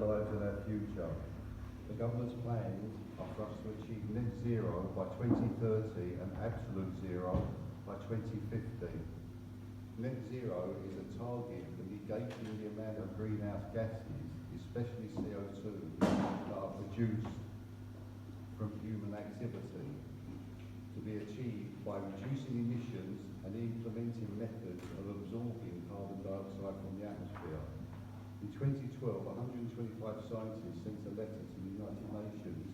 lives and our future. The government's plans are for us to achieve net zero by 2030 and absolute zero by 2050. Net zero is a target for negating the amount of greenhouse gases, especially CO2, that are produced from human activity, to be achieved by reducing emissions and implementing methods of absorbing carbon dioxide from the atmosphere. In 2012, 125 scientists sent a letter to the United Nations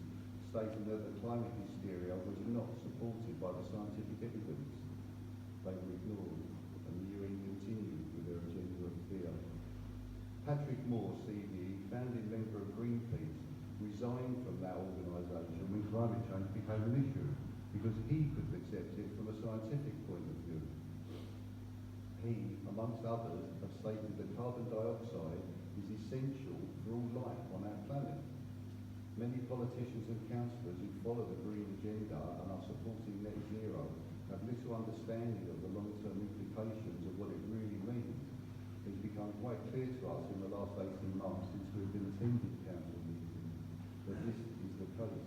stating that the climate hysteria was not supported by the scientific evidence. They were ignored, and the UN continued with their agenda of fear. Patrick Moore, CVE, founding member of Greenpeace, resigned from that organisation when climate change became an issue, because he couldn't accept it from a scientific point of view. He, amongst others, have stated that carbon dioxide is essential for all life on our planet. Many politicians and councillors who follow the green agenda and are supporting net zero have little understanding of the long-term implications of what it really means. It's become quite clear to us in the last 18 months since we've been attending council meetings that this is the case.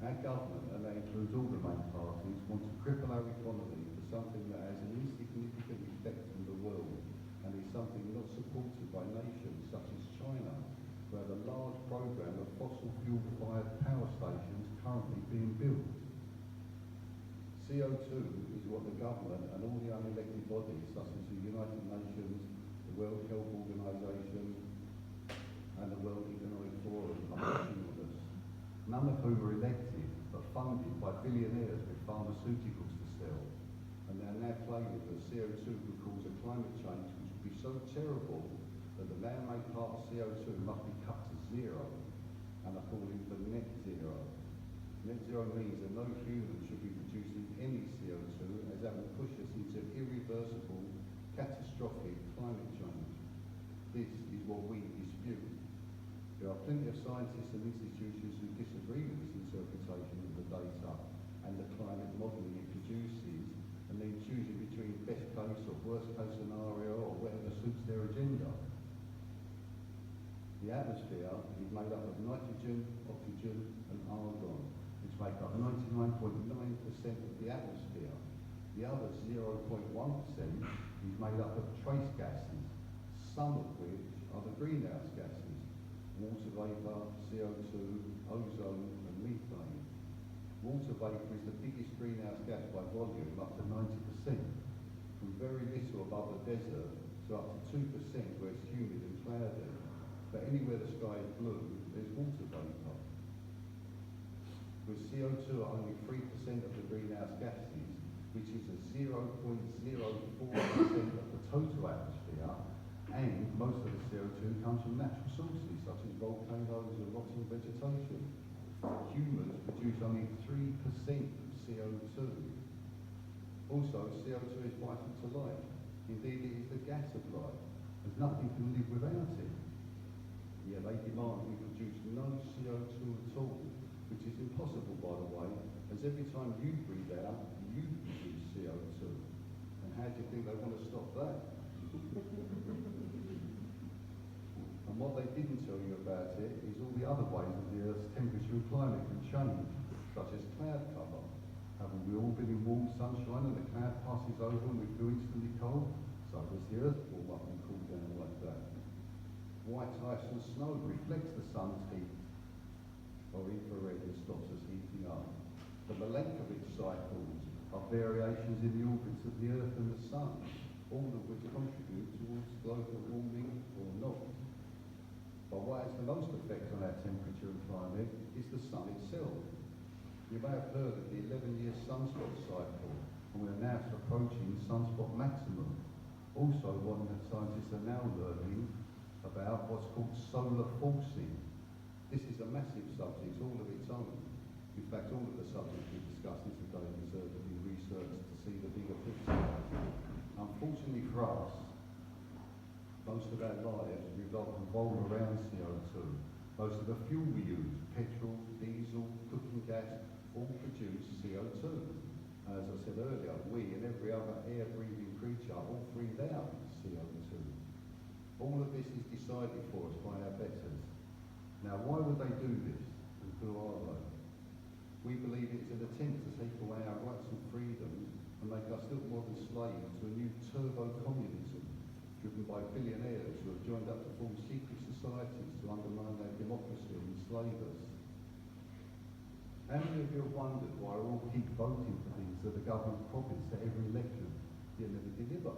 Our government, and that includes all the main parties, want to cripple our economy for something that has an insignificant effect on the world and is something not supported by nations such as China, who have a large programme of fossil fuel-fired power stations currently being built. CO2 is what the government and all the unelected bodies such as the United Nations, the World Health Organization and the World Economic Forum are pushing on us. None of whom are elected, but funded by billionaires with pharmaceuticals to sell. And they're now claiming that CO2 could cause a climate change which would be so terrible that the man-made part of CO2 must be cut to zero, and are calling for net zero. Net zero means that no human should be producing any CO2, as that will push us into irreversible, catastrophic climate change. This is what we dispute. There are plenty of scientists and institutions who disagree with this interpretation of the data and the climate modelling it produces, and then choosing between best case or worst case scenario or whatever suits their agenda. The atmosphere is made up of nitrogen, oxygen and argon, which make up 99.9% of the atmosphere. The other 0.1% is made up of trace gases, some of which are the greenhouse gases: water vapour, CO2, ozone and methane. Water vapour is the biggest greenhouse gas by volume, up to 90%, from very little above the desert to up to 2% where it's humid and cloudy. But anywhere the sky is blue, there's water vapour. With CO2 at only 3% of the greenhouse gases, which is a 0.04% of the total atmosphere, and most of the CO2 comes from natural sources such as volcanoes and rotting vegetation. Humans produce only 3% of CO2. Also, CO2 is vital to life. Indeed, it is the gas of life, as nothing can live without it. Yet they demand we produce no CO2 at all, which is impossible, by the way, as every time you breathe out, you produce CO2. And how do you think they want to stop that? And what they didn't tell you about it is all the other ways that the Earth's temperature and climate can change, such as cloud cover. Haven't we all been in warm sunshine and the cloud passes over and we feel instantly cold? So does the Earth warm up and cool down like that. White ice and snow reflects the sun's heat, or infrared and stops us heating up. But the length of its cycles are variations in the orbits of the Earth and the Sun, all of which contribute towards global warming or not. But what has the most effect on our temperature and climate is the sun itself. You may have heard of the 11-year sunspot cycle, and we're now approaching sunspot maximum. Also, what scientists are now learning about what's called solar forcing. This is a massive subject all of its own. In fact, all of the subjects we're discussing today deserve to be researched to see the bigger picture. Unfortunately for us, most of our lives revolve around CO2. Most of the fuel we use, petrol, diesel, cooking gas, all produce CO2. As I said earlier, we and every other air-breathing creature all breathe out CO2. All of this is decided for us by our betters. this, and who are they? We believe it's an attempt to take away our rights and freedoms and make us still modern slaves to a new turbo-communism driven by billionaires who have joined up to form secret societies to undermine our democracy and enslave us. How many of you have wondered why we all keep voting for things that the government promise at every election yet never deliver?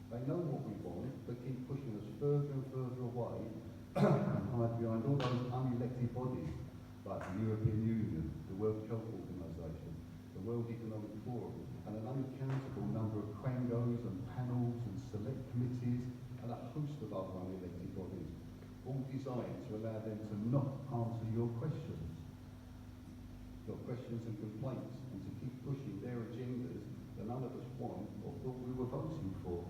They know what we want, but keep pushing us further and further away and hide behind all those unelected bodies like the European Union, the World Health Organization, the World Economic Forum, and an uncountable number of quangos and panels and select committees and a host of other unelected bodies, all designed to allow them to not answer your questions and complaints, and to keep pushing their agendas that none of us want or thought we were voting for.